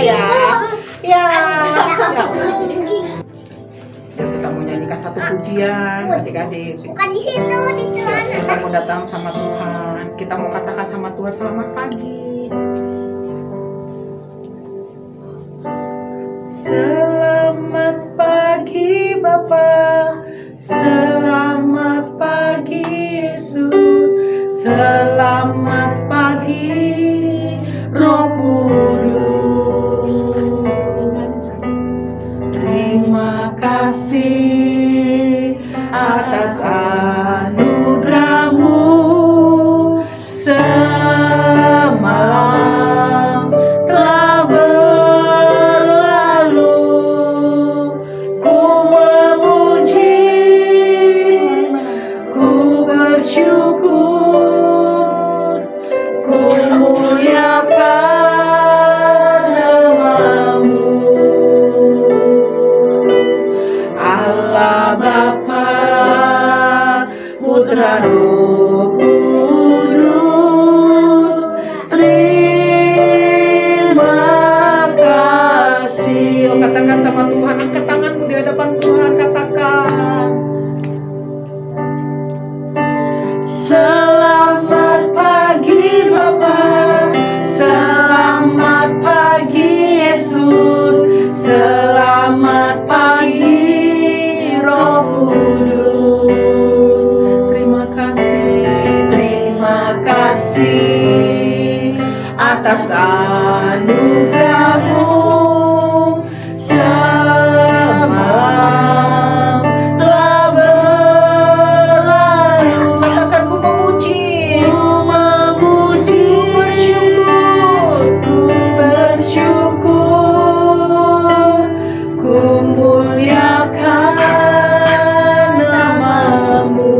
ya. Ya. Kita mau nyanyikan satu pujian, adik-adik. Bukan di situ, di celana. Kita mau datang sama Tuhan. Kita mau katakan sama Tuhan selamat pagi. Selamat pagi Bapa, selamat pagi Yesus, selamat pagi Roh Kudus. Terima kasih atas anugerah-Mu semalam telah berlalu. Ku memuji, ku bersyukur, ku muliakan nama-Mu. Allah Bapa, Putra Roh Kudus, terima kasih. Oh, katakan sama Tuhan, angkat tanganmu di hadapan Tuhan, katakan. Selamat pagi Bapa, selamat pagi Yesus, selamat pagi Roh Kudus. Terima kasih atas anugerah-Mu semalam telah berlalu. Katakan ku memuji, ku bersyukur, ku muliakan nama-Mu.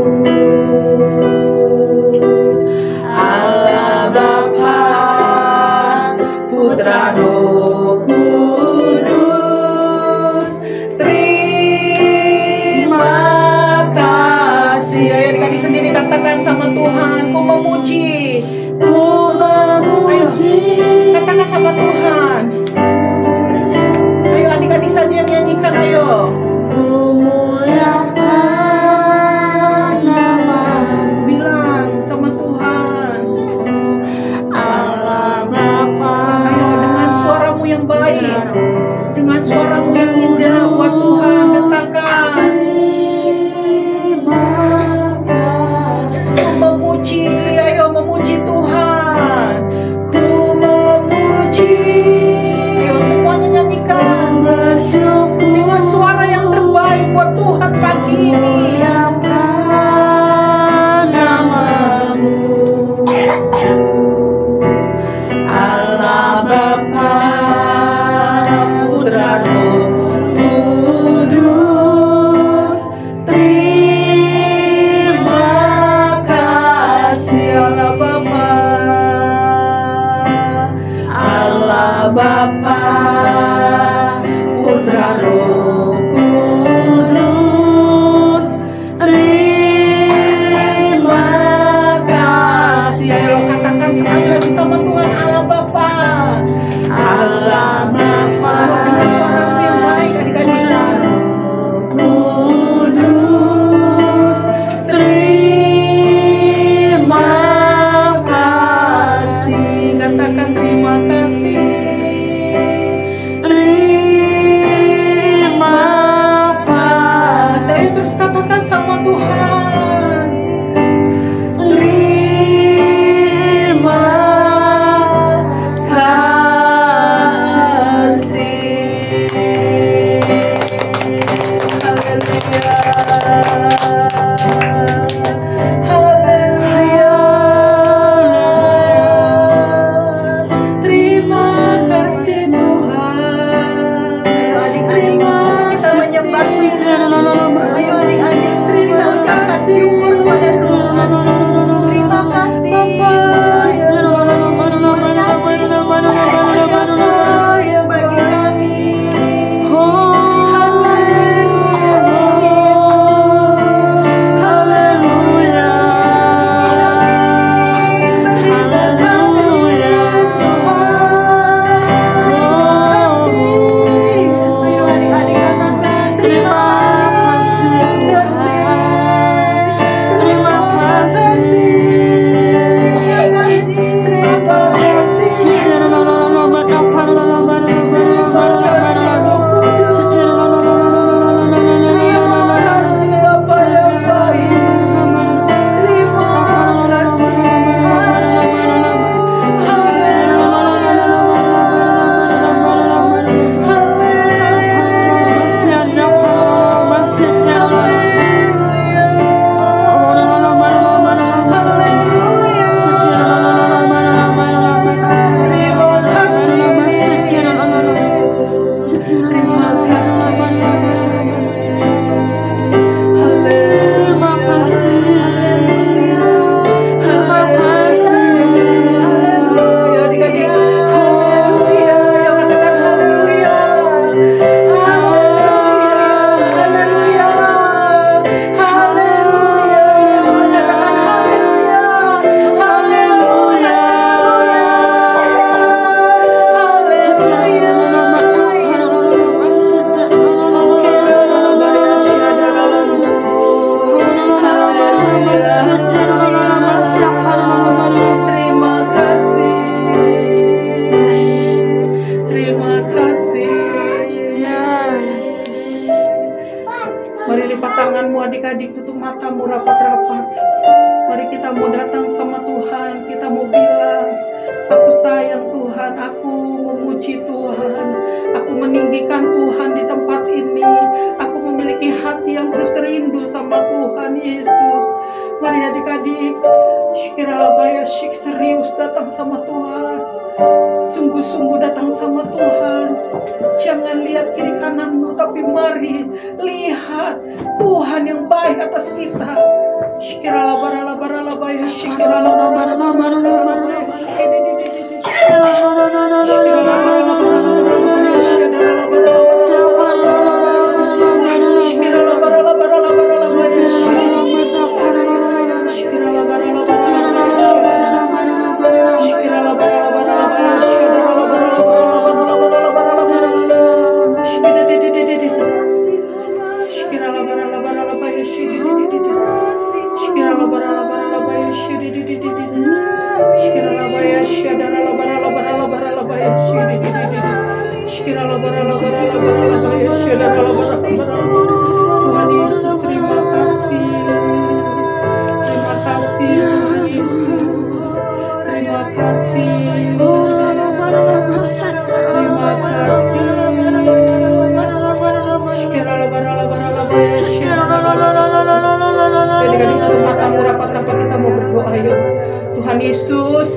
Allah Bapa, Putra Roh Kudus, terima kasih. Ayo adik-adik sendiri katakan sama Tuhan, ku memuji, ku memuji. Ayo, katakan sama Tuhan. Ayo adik-adik saja yang nyanyikan, ayo. Ku muliakan nama-Mu. Bilang sama Tuhan. Allah Bapa. Ayo dengan suaramu yang baik, dengan suaramu yang indah buat Tuhan, katakan. Ku memuji, ayo memuji Tuhan. Ku memuji. Ayo semuanya nyanyikan dengan suara yang terbaik buat Tuhan pagi ini. Nama-Mu. Allah Bapa, Putra Roh Kudus, terima kasih. Allah Bapa, Allah Bapa, Putra Roh Kudus, terima kasih. Ayo katakan sekali lagi sama Tuhan. Allah Bapa, Allah Bapa. Dengan suaramu yang baik, adik-adik. Kudus, terima kasih. Katakan terima kasih. tanganmu adik-adik, tutup matamu rapat-rapat. Mari kita mau datang sama Tuhan, kita mau bilang, aku sayang Tuhan, aku memuji Tuhan, aku meninggikan Tuhan di tempat ini, aku memiliki hati yang terus rindu sama Tuhan Yesus. Mari adik-adik, serius datang sama Tuhan, sungguh-sungguh datang sama Tuhan. Jangan lihat kiri kananmu, tapi mari lihat Tuhan yang baik atas kita. Tuhan Yesus, terima kasih. Terima kasih Tuhan Yesus. Terima kasih. Terima kasih. Adik-adik tutup matamu rapat-rapat, kita mau berdoa yuk. Tuhan Yesus,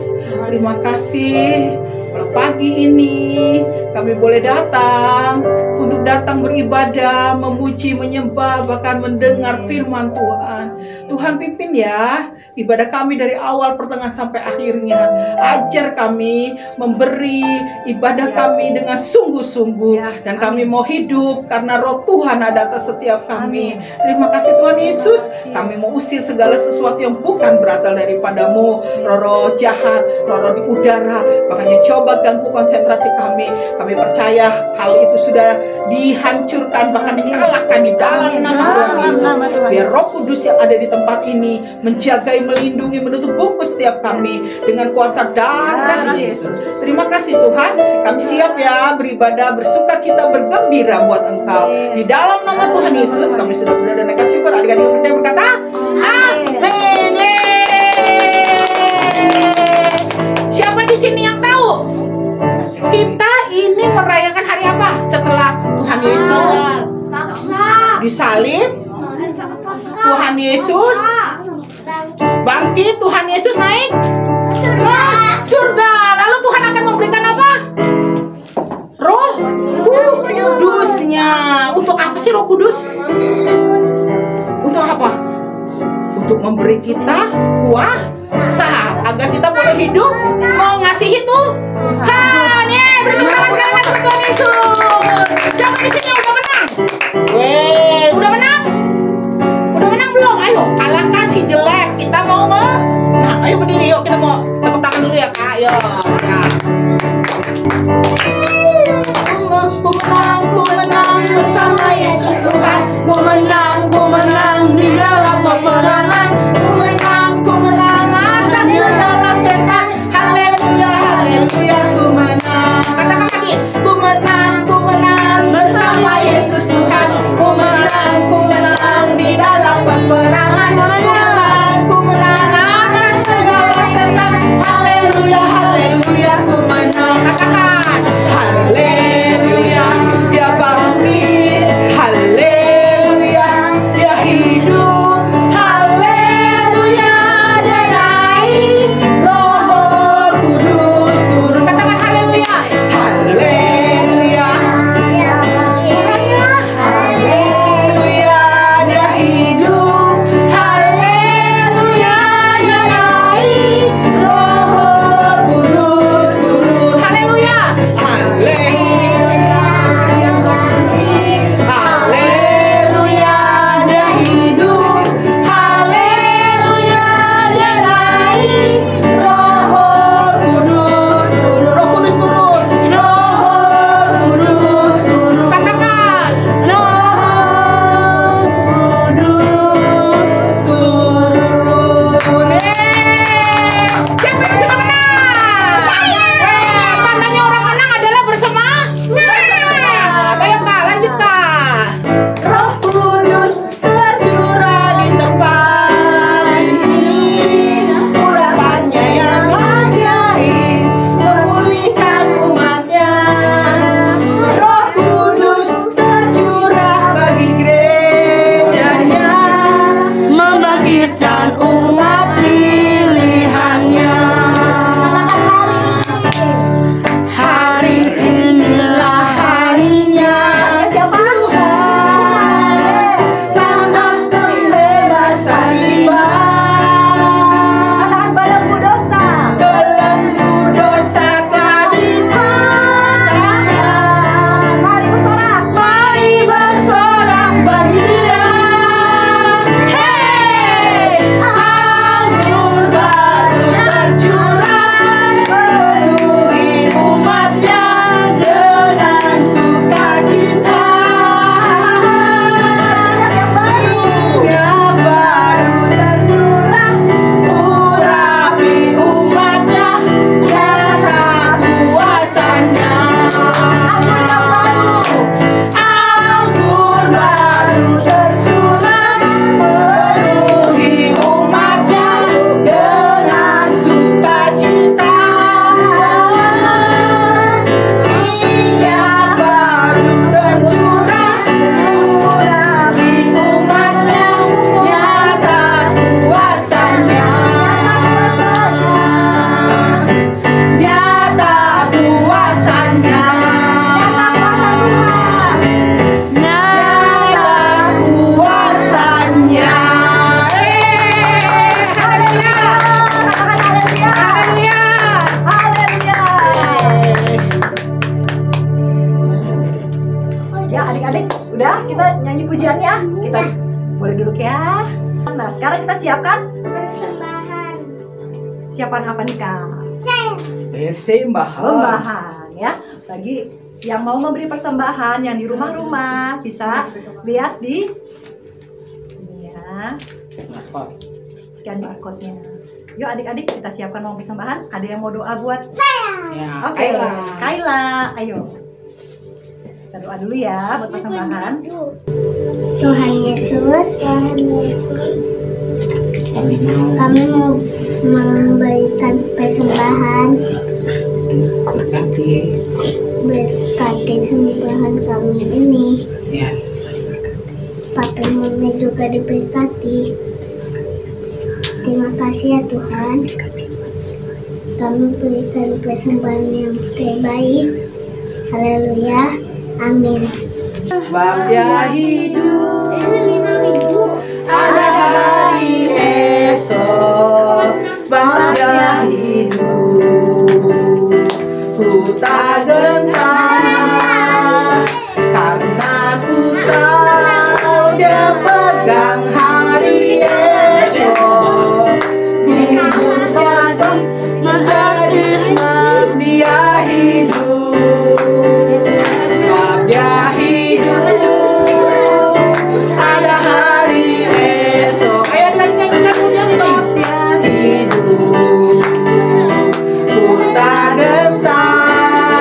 terima kasih. Kalau pagi ini kami boleh datang untuk datang beribadah, memuji, menyembah, bahkan mendengar firman Tuhan. Tuhan pimpin ya ibadah kami dari awal, pertengahan sampai akhirnya. Ajar kami memberi ibadah kami dengan sungguh-sungguh, dan kami mau hidup karena roh Tuhan ada atas setiap kami. Terima kasih Tuhan Yesus. Kami mau usir segala sesuatu yang bukan berasal daripadamu, roh-roh jahat, roh-roh di udara, makanya coba ganggu konsentrasi kami. Kami percaya hal itu sudah dihancurkan, bahkan dikalahkan di dalam nama Tuhan Yesus. Biar Roh Kudus yang ada di tempat ini menjagai, melindungi, menutup bungkus setiap kami dengan kuasa darah Yesus. Terima kasih Tuhan. Kami siap ya beribadah, bersuka cita, bergembira buat Engkau. Di dalam nama Tuhan Yesus kami sudah berdoa dan naikkan syukur. Adik-adik yang percaya berkata amin. Siapa di sini yang tahu kita ini merayakan hari apa setelah Tuhan Yesus disalib, Tuhan Yesus bangkit, Tuhan Yesus naik ke surga. Lalu Tuhan akan memberikan apa? Roh Kudusnya. Untuk apa sih Roh Kudus? Untuk apa? Untuk memberi kita kuasa agar kita boleh hidup mengasihi Tuhan. Beri tepuk tangan buat Tuhan Yesus. Siapa di sini udah menang? Udah menang? Udah menang belum? Ayo kalahkan si jelek. Kita mau menang. Ayo berdiri yuk, kita mau tepuk tangan dulu ya Kak. Ayo. Ku menang bersama Yesus Tuhan. Ku menang di dalam peperangan. Ku menang atas segala setan. Haleluya, haleluya, ku menang. Katakan lagi, adik-adik, udah kita nyanyi pujian ya. Kita boleh duduk ya. Nah, sekarang kita siapkan Persembahan. siapan apa nih Kak? Persembahan Ya. Bagi yang mau memberi persembahan yang di rumah-rumah bisa lihat di sini ya. Scan barcode-nya. Yuk adik-adik kita siapkan uang persembahan. Ada yang mau doa buat Ya, Oke, Kayla, ayo. Kita doa dulu ya buat persembahan. Tuhan Yesus, kami mau memberikan persembahan. Berkati sembahan kami ini. Papa Mami juga diberkati. Terima kasih ya Tuhan. Kami berikan persembahan yang terbaik. Haleluya. Amin. Sebab dia hidup, ada hari esok. Sebab dia hidup, ku tak gentar, karena ku tahu dia pegang hari esok. Hidup kasih menjadi sebab dia hidup. Sebab dia hidup, ada hari esok. Ayo nyanyikan pujian ini. Hidup, ku tak gentar,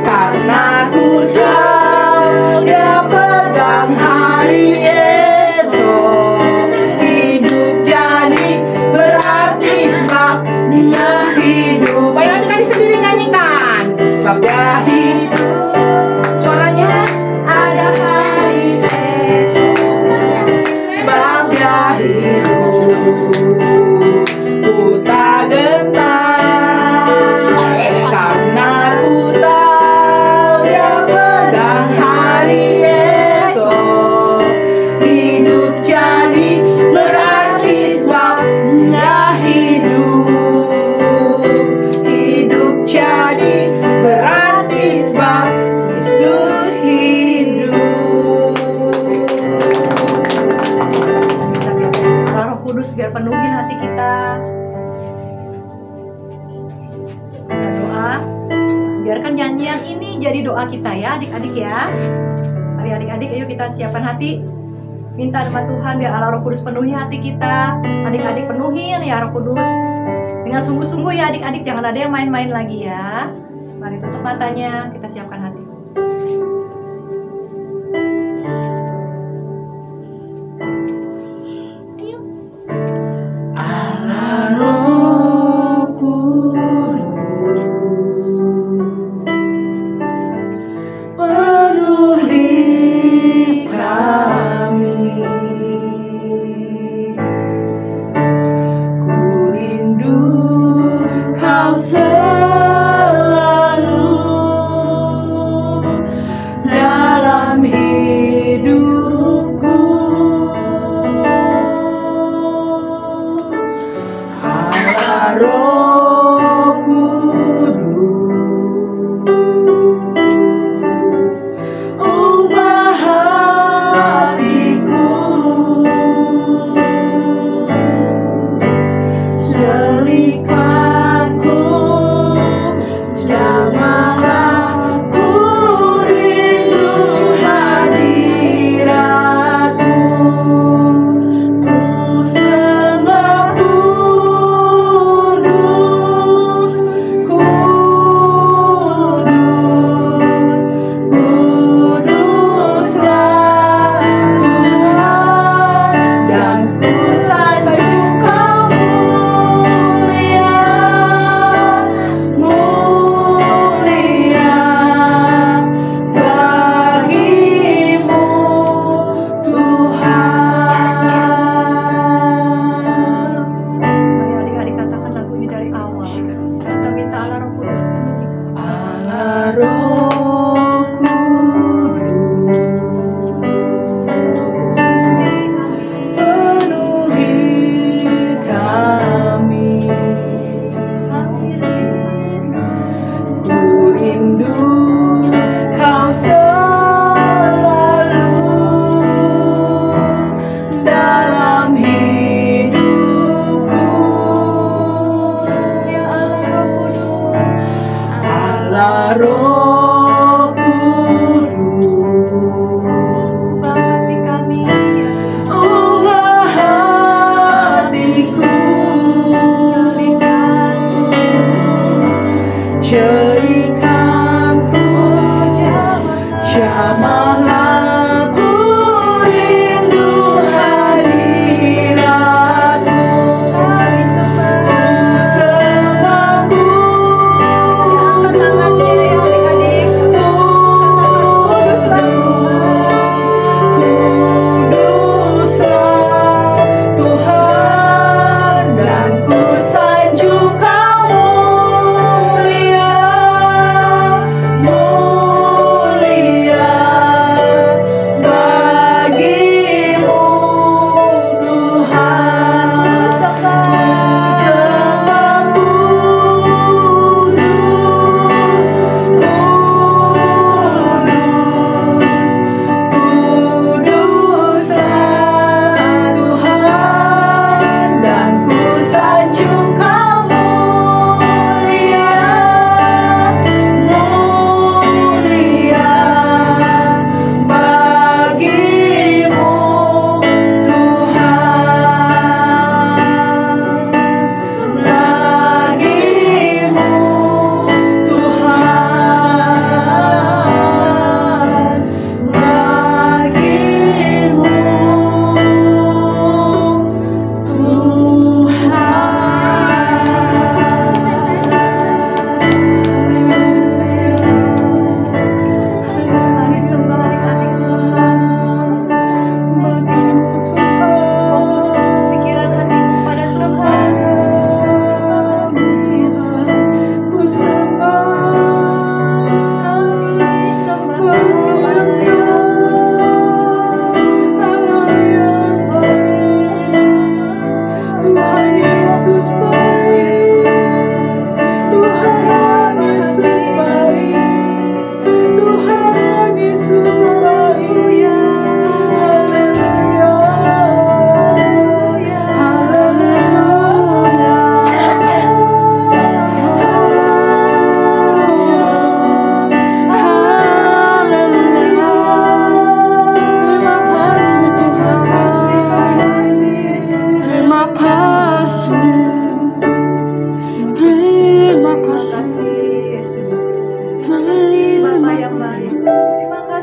karena ku tahu dia pegang hari esok. Hidup jadi berarti sebab dia hidup. Ayo adik-adik sendiri nyanyikan. Sebab dia hidup, suaranya ada hari esok. Sebab dia hidup, ku tak gentar, karena ku tahu dia pegang hari esok. Hidup jadi berarti sebab dia hidup. Hidup jadi berarti sebab Yesus hidup. Roh Kudus biar penuhin hati kita. Kita doa. Biarkan nyanyian ini jadi doa kita ya adik-adik ya. Mari adik-adik ayo kita siapkan hati. Minta sama Tuhan biar Allah Roh Kudus penuhi hati kita. Adik-adik penuhin ya Roh Kudus. Dengan sungguh-sungguh ya adik-adik, jangan ada yang main-main lagi ya. Mari tutup matanya, kita siapkan hati. Allah Roh Kudus, penuhi kami. Ku rindu Kau selalu.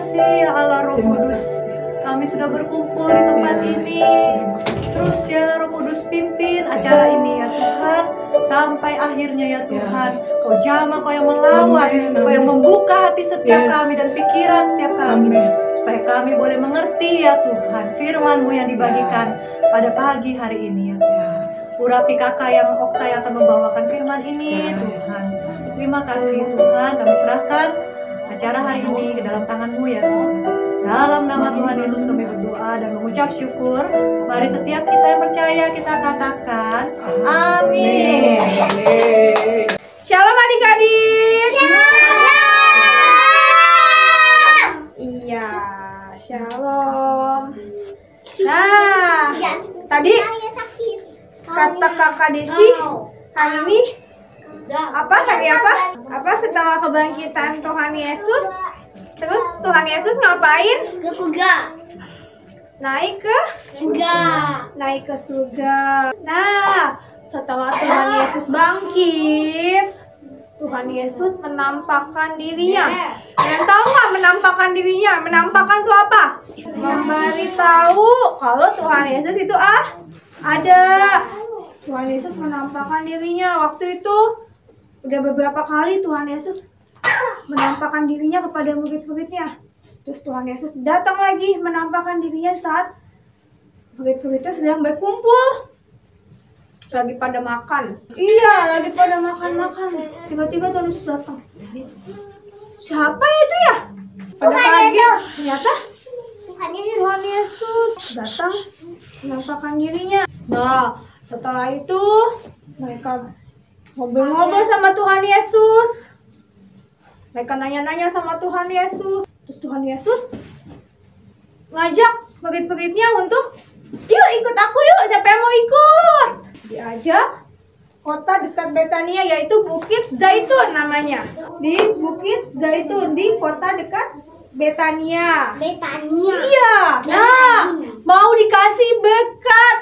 kasih ya Allah Roh Kudus. Kami sudah berkumpul di tempat ini. Terus ya Roh Kudus pimpin acara ini ya Tuhan. Sampai akhirnya ya Tuhan. Kau jamah, Kau yang melawat, Kau yang membuka hati setiap kami dan pikiran setiap kami. Supaya kami boleh mengerti ya Tuhan firman-Mu yang dibagikan pada pagi hari ini ya Tuhan. Urapi kakak yang Okta yang akan membawakan firman ini Tuhan. Terima kasih Tuhan, kami serahkan acara hari ini ke dalam tangan-Mu ya Tuhan. Dalam nama Tuhan Yesus kami berdoa dan mengucap syukur. Mari setiap kita yang percaya kita katakan amin. Shalom adik-adik. Iya, shalom. Nah, tadi kata kakak Desi hari ini apa tadi apa setelah kebangkitan Tuhan Yesus, terus Tuhan Yesus ngapain? Ke surga. Naik ke surga. Nah, setelah Tuhan Yesus bangkit, Tuhan Yesus menampakkan dirinya. Kalian tahu nggak menampakkan dirinya? Menampakkan itu apa? Memberitahu kalau Tuhan Yesus itu ada. Tuhan Yesus menampakkan dirinya. Waktu itu udah beberapa kali Tuhan Yesus menampakkan dirinya kepada murid-muridnya. Terus Tuhan Yesus datang lagi menampakkan dirinya saat murid-muridnya sedang berkumpul. Lagi pada makan. Iya, lagi pada makan-makan. Tiba-tiba Tuhan Yesus datang. Siapa itu ya? Pada pagi, ternyata Tuhan Yesus datang menampakkan dirinya. Nah, setelah itu mereka ngobrol-ngobrol sama Tuhan Yesus. Mereka nanya-nanya sama Tuhan Yesus. Terus Tuhan Yesus ngajak murid-muridnya untuk, yuk ikut aku yuk, siapa yang mau ikut? Diajak kota dekat Betania, yaitu Bukit Zaitun namanya. Di Bukit Zaitun, di kota dekat Betania. Iya. Nah, mau dikasih berkat.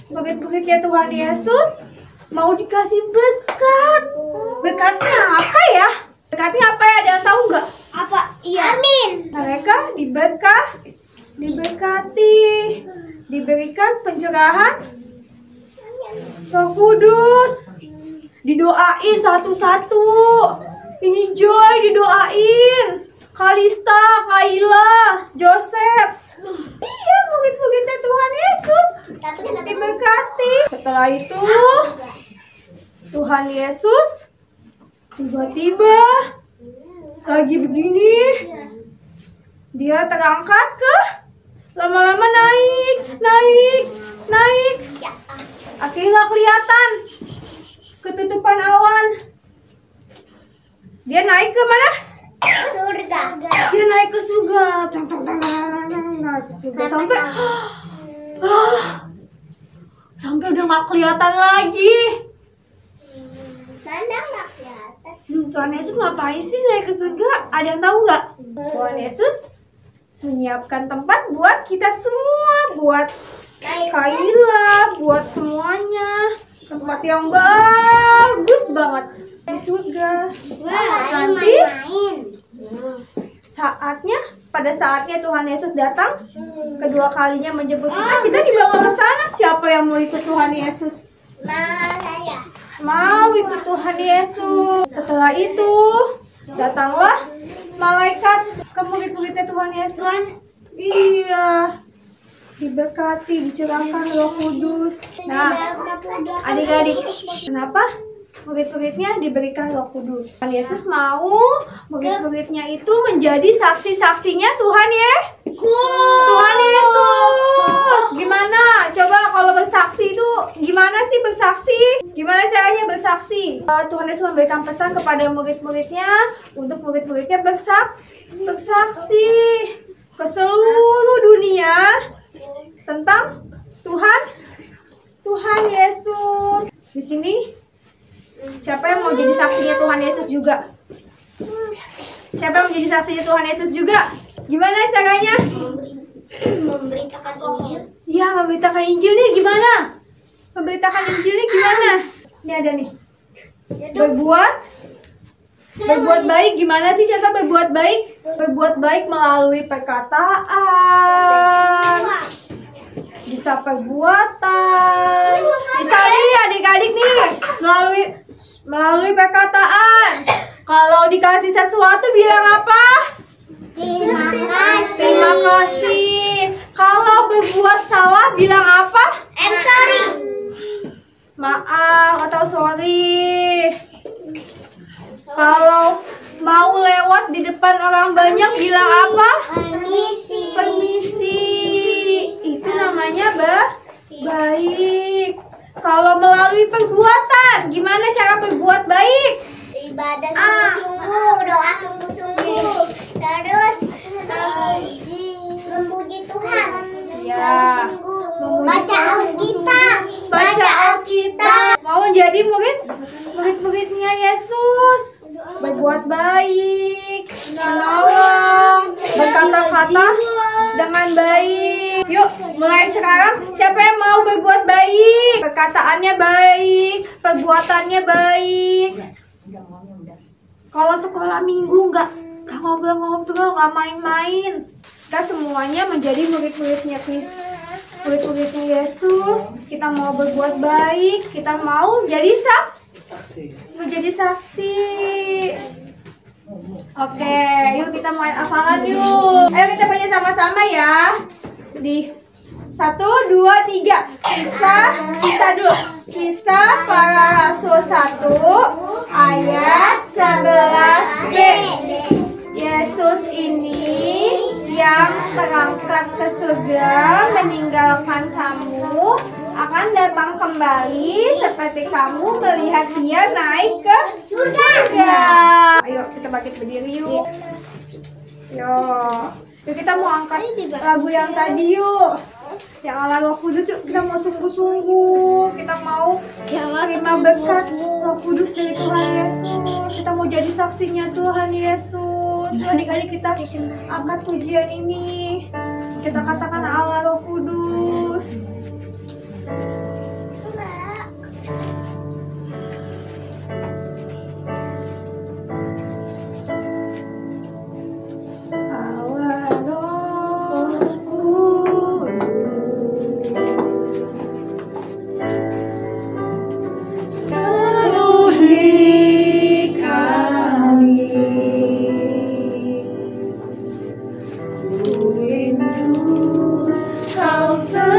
Murid-muridnya Tuhan Yesus mau dikasih berkat. Berkatnya apa ya? Berkatnya apa ya? Ada yang tahu nggak? Apa? Iya. Amin. Mereka diberkati, diberikan pencerahan Roh Kudus, didoain satu-satu. Ini Joy didoain, Kalista, Kaila, Joseph. Iya, murid-muridnya Tuhan Yesus diberkati. Setelah itu Tuhan Yesus tiba-tiba lagi begini, dia terangkat ke lama-lama naik. Akhirnya nggak kelihatan, ketutupan awan. Dia naik ke mana? Surga. Dia naik ke surga. Sampai udah nggak kelihatan lagi. Mana nggak kelihatan? Tuhan Yesus ngapain sih naik ke surga? Ada yang tahu nggak? Tuhan Yesus menyiapkan tempat buat kita semua, buat Kaila, buat semuanya. Tempat yang bagus banget di surga. Nanti pada saatnya Tuhan Yesus datang kedua kalinya menjemput kita dibawa ke sana. Siapa yang mau ikut Tuhan Yesus? Saya. Mau ikut Tuhan Yesus. Setelah itu datanglah malaikat ke murid-muridnya Tuhan Yesus. Iya, diberkati, dicurahkan Roh Kudus. Nah, adik-adik, kenapa murid-muridnya diberikan Roh Kudus? Tuhan Yesus mau murid-muridnya itu menjadi saksi-saksinya Tuhan Tuhan Yesus. Gimana? Coba kalau bersaksi itu gimana sih bersaksi? Gimana caranya bersaksi? Tuhan Yesus memberikan pesan kepada murid-muridnya untuk murid-muridnya bersaksi ke seluruh dunia tentang Tuhan Yesus. Di sini siapa yang mau jadi saksinya Tuhan Yesus juga? Siapa yang mau jadi saksinya Tuhan Yesus juga? Gimana caranya? Memberitakan Injil. Ya, memberitakan Injilnya gimana? Memberitakan Injilnya gimana? Ini ada nih. Berbuat Berbuat baik gimana sih cara berbuat baik? Berbuat baik melalui perkataan, bisa perbuatan. Misalnya nih adik-adik nih melalui perkataan. Kalau dikasih sesuatu bilang apa? Terima kasih. Terima kasih. Kalau berbuat salah bilang apa? I'm sorry. Maaf atau sorry. Kalau mau lewat di depan orang banyak bilang apa? Permisi. Permisi. Itu namanya baik. Kalau melalui perbuatan, gimana cara berbuat baik? Ibadah sungguh-sungguh, doa sungguh-sungguh. Terus memuji Tuhan. Ya. Baca Alkitab. Baca Alkitab. Mau jadi murid-muridnya Yesus. Berbuat baik, menolong, berkata-kata dengan baik. Yuk, mulai sekarang siapa yang mau berbuat baik? Perkataannya baik, perbuatannya baik. Kalau sekolah minggu nggak ngobrol-ngobrol, nggak main-main. Kita semuanya menjadi murid-muridnya Yesus. Kita mau berbuat baik, kita mau jadi menjadi saksi. Oke, yuk kita mulai hafalan yuk. Ayo kita baca sama-sama ya. Di 1, 2, 3. Kisah dulu. Kisah para Rasul 1 ayat 11b. Yesus ini yang terangkat ke surga meninggalkan kamu akan datang kembali seperti kamu melihat dia naik ke surga. Ayo kita bangkit berdiri yuk. Yuk kita mau angkat lagu yang tadi yuk. Yang ala Roh Kudus yuk, kita mau sungguh-sungguh. Kita mau terima berkat Roh Kudus dari Tuhan Yesus. Kita mau jadi saksinya Tuhan Yesus. Adik-adik kita angkat pujian ini. Kita katakan ala Roh Kudus. Kau selalu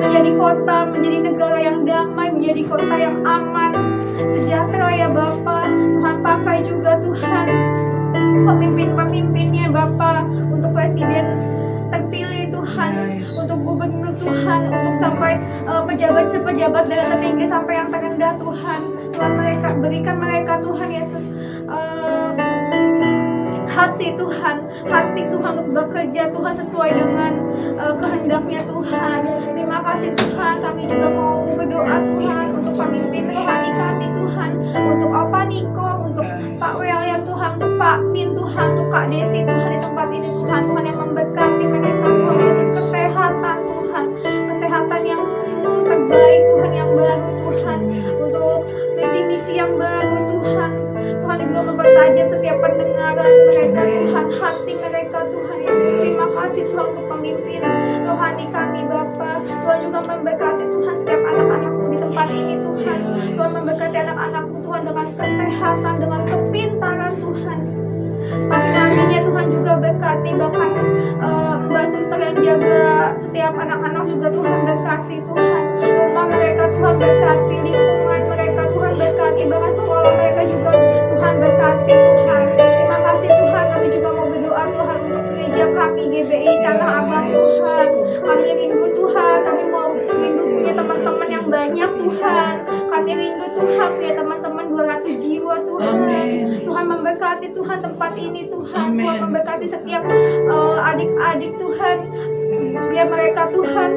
menjadi kota, menjadi negara yang damai, menjadi kota yang aman, sejahtera ya Bapa. Tuhan pakai juga Tuhan pemimpin-pemimpinnya Bapa, untuk presiden terpilih Tuhan, untuk gubernur Tuhan, untuk sampai pejabat-pejabat dari tertinggi sampai yang terendah Tuhan. Tuhan mereka berikan mereka Tuhan Yesus hati Tuhan untuk bekerja Tuhan sesuai dengan kehendaknya Tuhan. Terima kasih Tuhan. Kami juga mau berdoa Tuhan untuk pemimpin rohani kami Tuhan, untuk Opa Niko, untuk Pak Welyan Tuhan, untuk Pak Min Tuhan, untuk Kak Desi Tuhan di tempat ini Tuhan. Tuhan yang memberkati mereka Tuhan Yesus, kesehatan Tuhan, kesehatan yang terbaik Tuhan, yang baru Tuhan, untuk misi-misi yang baru Tuhan. Tuhan juga mempertajam setiap pendengaran mereka Tuhan, hati mereka Tuhan Yesus. Terima kasih Tuhan untuk pemimpin rohani kami Bapa. Tuhan juga memberkati Tuhan setiap anak-anakmu di tempat ini Tuhan. Tuhan memberkati anak-anakmu Tuhan dengan kesehatan, dengan kepintaran Tuhan. Pagi-paginya Tuhan juga berkati, bahkan Mbak Suster yang jaga setiap anak-anak juga Tuhan berkati Tuhan. Rumah mereka Tuhan berkati, lingkungan mereka Tuhan berkati, bahkan sekolah mereka juga Tuhan berkati Tuhan. Terima kasih Tuhan. Kami juga mau berdoa Tuhan untuk gereja kami GBI Tanah Abang Tuhan. Kami rindu Tuhan, kami mau rindu punya teman-teman yang banyak Tuhan. Kami rindu Tuhan punya teman-teman 200 jiwa Tuhan. Tuhan memberkati Tuhan tempat ini Tuhan. Tuhan memberkati setiap adik-adik Tuhan. Biar mereka Tuhan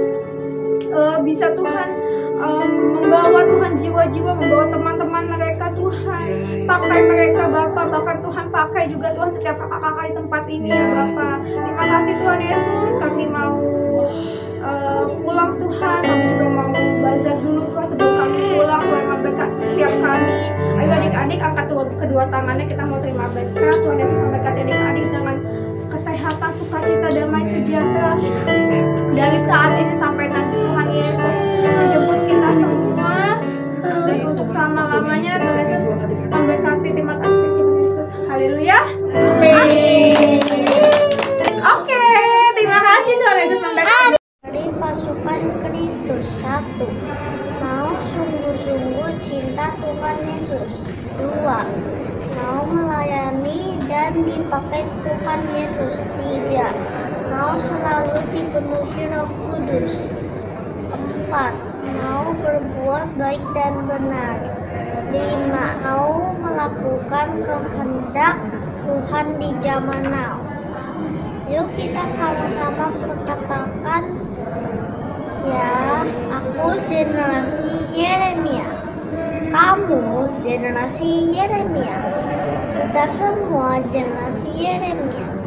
bisa Tuhan membawa Tuhan jiwa-jiwa, membawa teman-teman mereka Tuhan. Pakai mereka Bapa, bahkan Tuhan pakai juga Tuhan setiap kakak-kakak di tempat ini ya Bapa. Terima kasih Tuhan Yesus. Kami mau pulang Tuhan. Kami juga mau bazar dulu Tuhan sebelum kami pulang. Tuhan memberkati setiap kami. Ayo adik-adik angkat kedua tangannya, kita mau terima berkat. Tuhan Yesus memberkati adik-adik dengan kesehatan, sukacita, damai, sejahtera dari saat ini sampai nanti Tuhan Yesus menjemput kita semua, dan untuk selama-lamanya Tuhan Yesus memberkati. Terima kasih Tuhan Yesus. Haleluya. Amin. Oke, terima kasih Tuhan Yesus memberkati. Dari pasukan Kristus 1. Mau sungguh-sungguh cinta Tuhan Yesus. 2. Mau melayani dan dipakai Tuhan Yesus. 3. Mau selalu dipenuhi Roh Kudus. 4. Mau berbuat baik dan benar. 5. Mau melakukan kehendak Tuhan di zaman now. Yuk kita sama-sama berkatakan, ya, aku generasi Yeremia. Kamu generasi Yeremia. Kita semua generasi Yeremia.